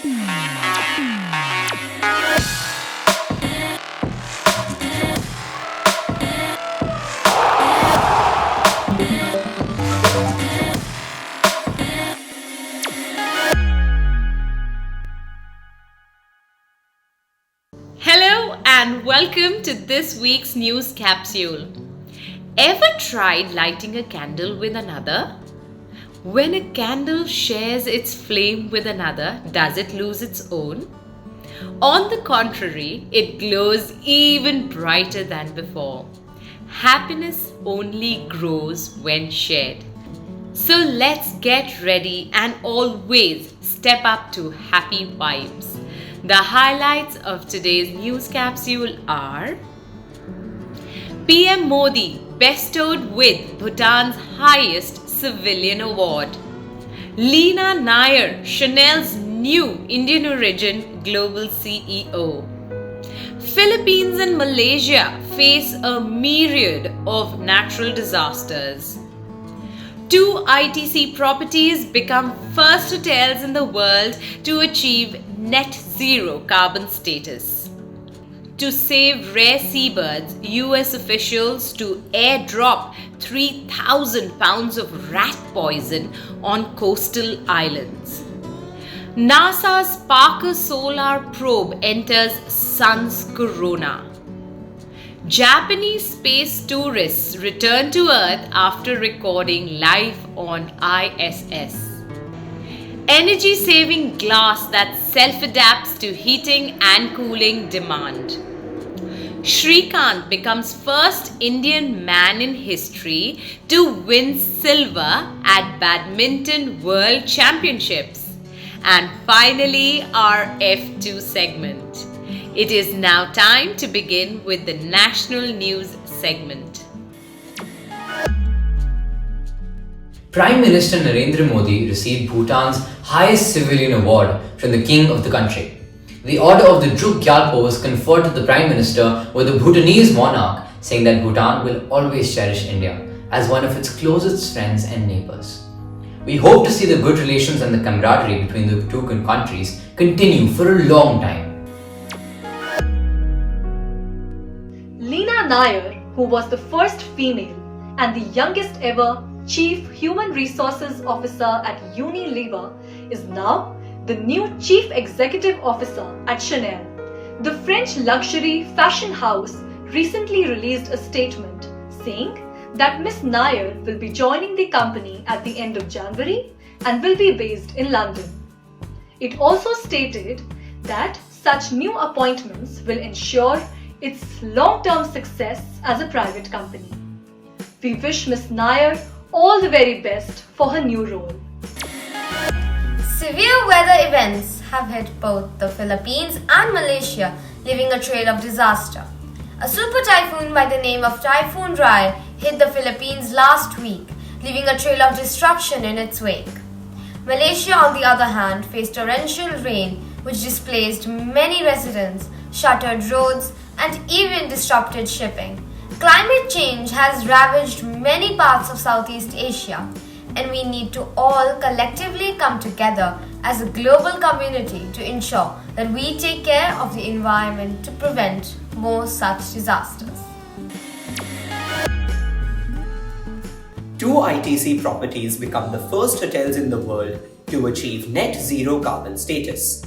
Hello and welcome to this week's news capsule. Ever tried lighting a candle with another? When a candle shares its flame with another, does it lose its own? On the contrary, it glows even brighter than before. Happiness only grows when shared. So let's get ready and always step up to happy vibes. The highlights of today's news capsule are: PM Modi bestowed with Bhutan's highest civilian award. Leena Nair, Chanel's new Indian origin global CEO. Philippines and Malaysia face a myriad of natural disasters. 2 ITC properties become first hotels in the world to achieve net zero carbon status. To save rare seabirds, US officials to airdrop 3,000 pounds of rat poison on coastal islands. NASA's Parker Solar Probe enters Sun's corona. Japanese space tourists return to Earth after recording life on ISS. Energy-saving glass that self-adapts to heating and cooling demand. Shrikant becomes first Indian man in history to win silver at Badminton World Championships. And finally, our F2 segment. It is now time to begin with the national news segment. Prime Minister Narendra Modi received Bhutan's highest civilian award from the king of the country. The Order of the Druk Gyalpo was conferred to the Prime Minister with the Bhutanese monarch, saying that Bhutan will always cherish India as one of its closest friends and neighbours. We hope to see the good relations and the camaraderie between the two countries continue for a long time. Leena Nair, who was the first female and the youngest ever Chief Human Resources Officer at Unilever, is now the new Chief Executive Officer at Chanel. The French luxury fashion house recently released a statement saying that Ms. Nair will be joining the company at the end of January and will be based in London. It also stated that such new appointments will ensure its long-term success as a private company. We wish Ms. Nair all the very best for her new role. Severe weather events have hit both the Philippines and Malaysia, leaving a trail of disaster. A super typhoon by the name of Typhoon Rai hit the Philippines last week, leaving a trail of destruction in its wake. Malaysia, on the other hand, faced torrential rain which displaced many residents, shuttered roads, and even disrupted shipping. Climate change has ravaged many parts of Southeast Asia, and we need to all collectively come together as a global community to ensure that we take care of the environment to prevent more such disasters. 2 ITC properties become the first hotels in the world to achieve net zero carbon status.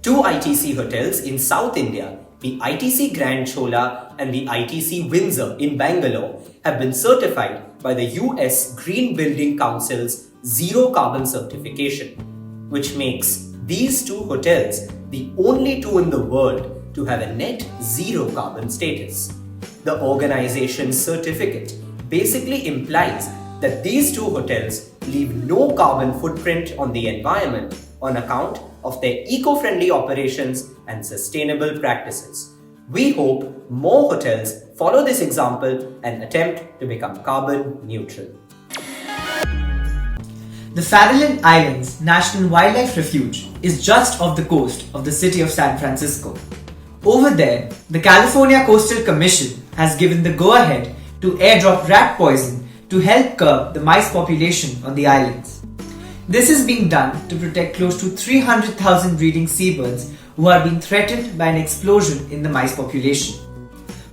2 ITC hotels in South India, the ITC Grand Chola and the ITC Windsor in Bangalore, have been certified by the US Green Building Council's Zero Carbon certification, which makes these 2 hotels the only 2 in the world to have a net zero carbon status. The organization's certificate basically implies that these 2 hotels leave no carbon footprint on the environment on account of their eco-friendly operations and sustainable practices. We hope more hotels follow this example and attempt to become carbon neutral. The Farallon Islands National Wildlife Refuge is just off the coast of the city of San Francisco. Over there, the California Coastal Commission has given the go-ahead to airdrop rat poison to help curb the mice population on the islands. This is being done to protect close to 300,000 breeding seabirds who are being threatened by an explosion in the mice population.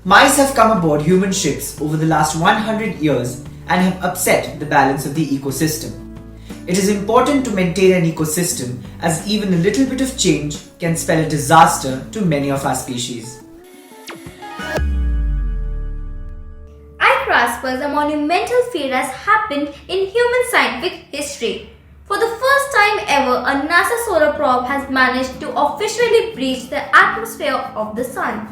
Mice have come aboard human ships over the last 100 years and have upset the balance of the ecosystem. It is important to maintain an ecosystem as even a little bit of change can spell a disaster to many of our species. Igraasp, a monumental feat has happened in human scientific history. For the first time ever, a NASA solar probe has managed to officially breach the atmosphere of the Sun.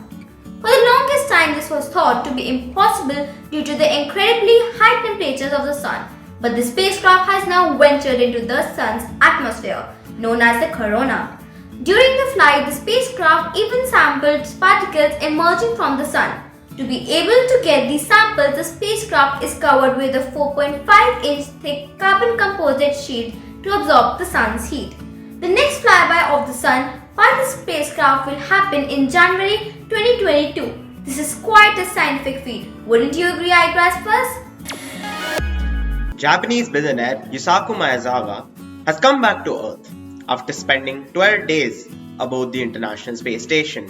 For the longest time, this was thought to be impossible due to the incredibly high temperatures of the Sun. But the spacecraft has now ventured into the Sun's atmosphere, known as the corona. During the flight, the spacecraft even sampled particles emerging from the Sun. To be able to get these samples, the spacecraft is covered with a 4.5-inch thick carbon composite sheet to absorb the Sun's heat. The next flyby of the Sun by the spacecraft will happen in January 2022. This is quite a scientific feat. Wouldn't you agree, Igraasp? Japanese billionaire Yusaku Maezawa has come back to Earth after spending 12 days aboard the International Space Station.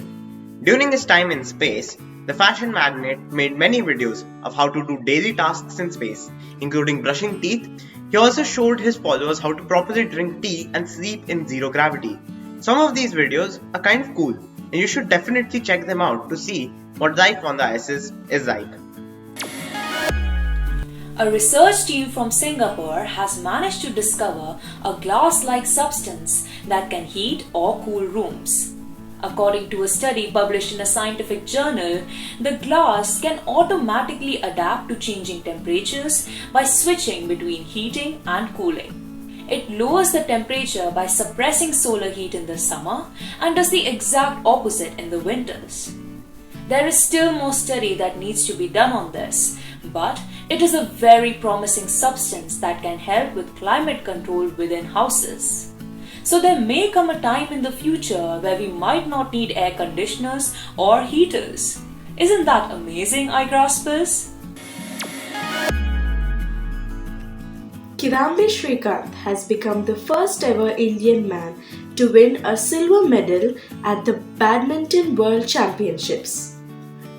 During his time in space, the fashion magnate made many videos of how to do daily tasks in space, including brushing teeth. He also showed his followers how to properly drink tea and sleep in zero gravity. Some of these videos are kind of cool, and you should definitely check them out to see what life on the ISS is like. A research team from Singapore has managed to discover a glass-like substance that can heat or cool rooms. According to a study published in a scientific journal, the glass can automatically adapt to changing temperatures by switching between heating and cooling. It lowers the temperature by suppressing solar heat in the summer and does the exact opposite in the winters. There is still more study that needs to be done on this, but it is a very promising substance that can help with climate control within houses. So there may come a time in the future where we might not need air conditioners or heaters. Isn't that amazing, Igraasp? Kidambi Srikanth has become the first ever Indian man to win a silver medal at the Badminton World Championships.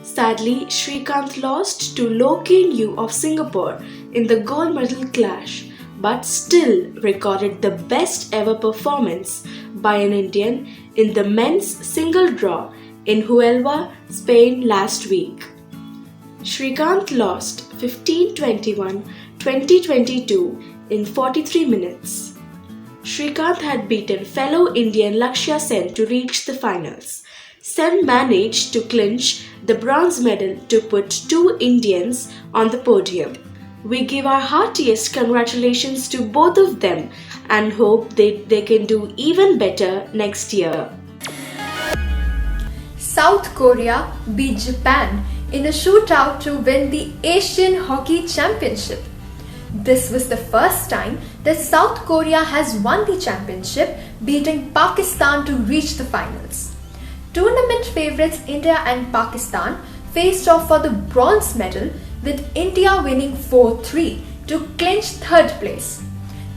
Sadly, Srikanth lost to Loh Keen Yew of Singapore in the gold medal clash, but still recorded the best ever performance by an Indian in the men's single draw in Huelva, Spain last week. Srikanth lost 15-21, 20-22 in 43 minutes. Srikanth had beaten fellow Indian Lakshya Sen to reach the finals. Sen managed to clinch the bronze medal to put two Indians on the podium. We give our heartiest congratulations to both of them and hope they can do even better next year. South Korea beat Japan in a shootout to win the Asian Hockey Championship. This was the first time that South Korea has won the championship, beating Pakistan to reach the finals. Tournament favourites India and Pakistan faced off for the bronze medal, with India winning 4-3 to clinch third place.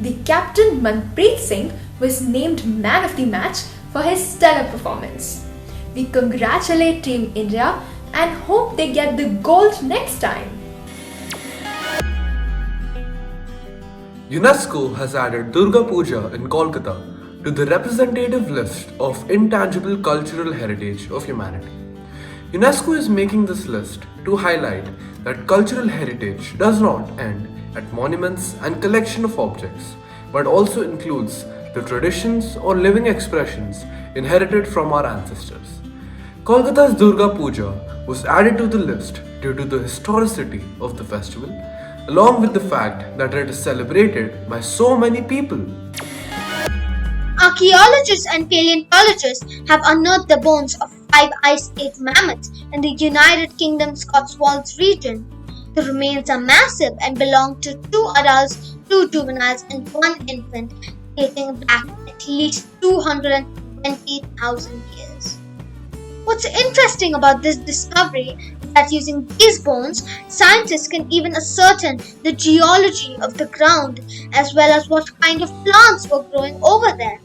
The captain Manpreet Singh was named man of the match for his stellar performance. We congratulate Team India and hope they get the gold next time. UNESCO has added Durga Puja in Kolkata to the representative list of intangible cultural heritage of humanity. UNESCO is making this list to highlight that cultural heritage does not end at monuments and collection of objects, but also includes the traditions or living expressions inherited from our ancestors. Kolkata's Durga Puja was added to the list due to the historicity of the festival, along with the fact that it is celebrated by so many people. Archaeologists and paleontologists have unearthed the bones of 5 Ice Age mammoths in the United Kingdom's Cotswolds region. The remains are massive and belong to 2 adults, 2 juveniles, and 1 infant, dating back at least 220,000 years. What's interesting about this discovery is that using these bones, scientists can even ascertain the geology of the ground as well as what kind of plants were growing over there.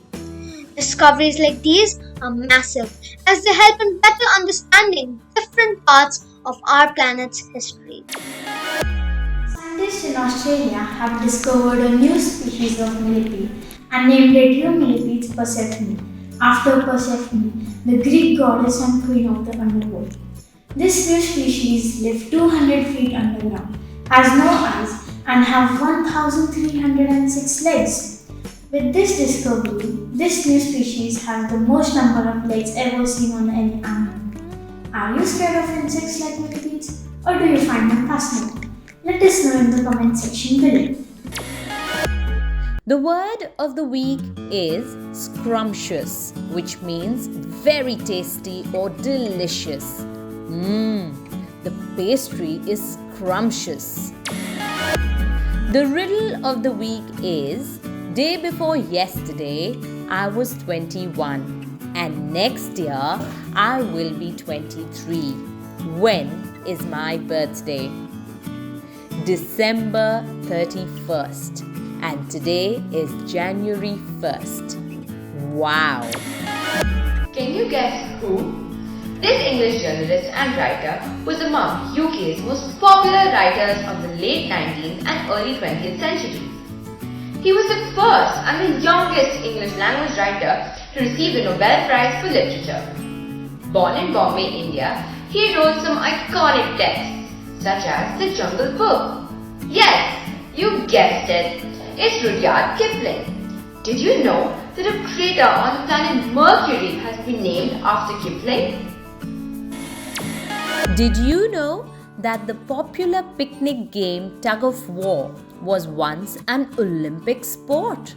Discoveries like these are massive as they help in better understanding different parts of our planet's history. Scientists in Australia have discovered a new species of millipede and named it Eumillipede Persephone, after Persephone, the Greek goddess and queen of the underworld. This new species lives 200 feet underground, has no eyes, and have 1,306 legs. With this discovery, this new species has the most number of legs ever seen on any animal. Are you scared of insects like millipedes, or do you find them fascinating? Let us know in the comment section below. The word of the week is scrumptious, which means very tasty or delicious. The pastry is scrumptious. The riddle of the week is: day before yesterday, I was 21, and next year, I will be 23. When is my birthday? December 31st, and today is January 1st. Wow! Can you guess who? This English journalist and writer was among UK's most popular writers of the late 19th and early 20th centuries. He was the first and the youngest English language writer to receive the Nobel Prize for Literature. Born in Bombay, India, he wrote some iconic texts such as The Jungle Book. Yes, you guessed it, it's Rudyard Kipling. Did you know that a crater on the planet Mercury has been named after Kipling? Did you know that the popular picnic game tug of war was once an Olympic sport?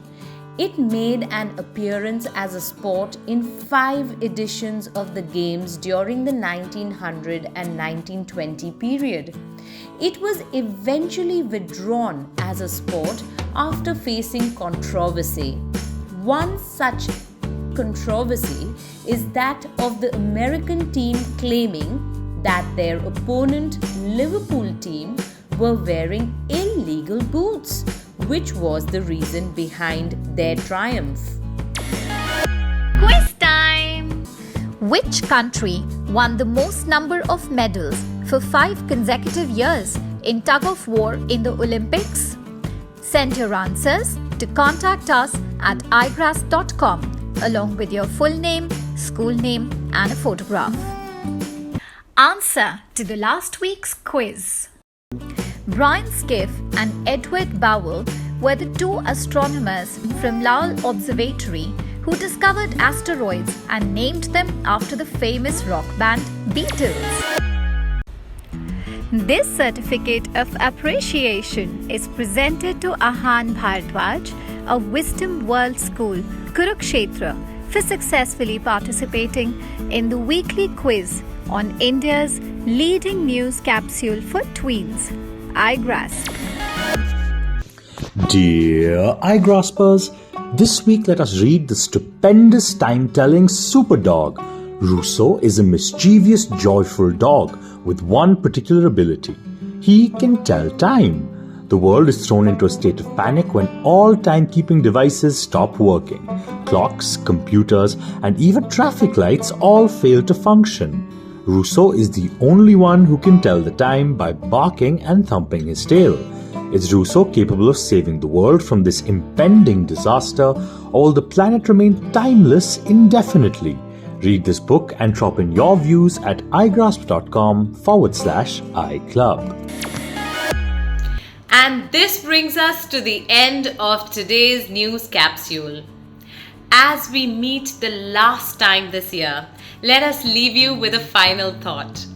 It made an appearance as a sport in 5 editions of the games during the 1900 and 1920 period. It was eventually withdrawn as a sport after facing controversy. One such controversy is that of the American team claiming that their opponent Liverpool team were wearing illegal boots, which was the reason behind their triumph. Quiz time! Which country won the most number of medals for 5 consecutive years in tug of war in the Olympics? Send your answers to contact us at igraasp.com along with your full name, school name and a photograph. Answer to the last week's quiz. Brian Skiff and Edward Bowell were the 2 astronomers from Lowell Observatory who discovered asteroids and named them after the famous rock band Beatles. This certificate of appreciation is presented to Ahan Bhardwaj of Wisdom World School, Kurukshetra, for successfully participating in the weekly quiz on India's leading news capsule for tweens, Igraasp. Dear iGraspers, this week let us read the stupendous time-telling super dog. Rousseau is a mischievous, joyful dog with one particular ability. He can tell time. The world is thrown into a state of panic when all timekeeping devices stop working. Clocks, computers, and even traffic lights all fail to function. Rousseau is the only one who can tell the time by barking and thumping his tail. Is Rousseau capable of saving the world from this impending disaster, or will the planet remain timeless indefinitely? Read this book and drop in your views at igraasp.com/iClub. And this brings us to the end of today's news capsule. As we meet the last time this year, let us leave you with a final thought.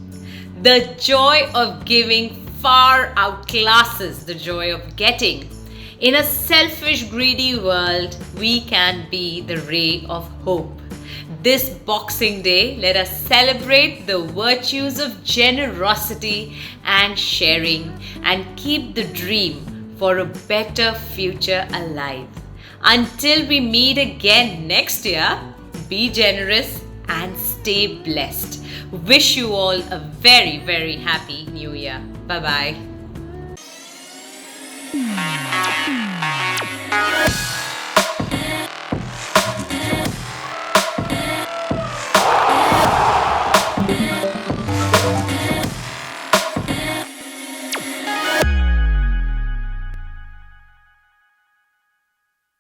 The joy of giving far outclasses the joy of getting. In a selfish, greedy world, we can be the ray of hope. This Boxing Day, let us celebrate the virtues of generosity and sharing and keep the dream for a better future alive. Until we meet again next year, be generous and stay blessed. Wish you all a very, very happy New Year. Bye bye.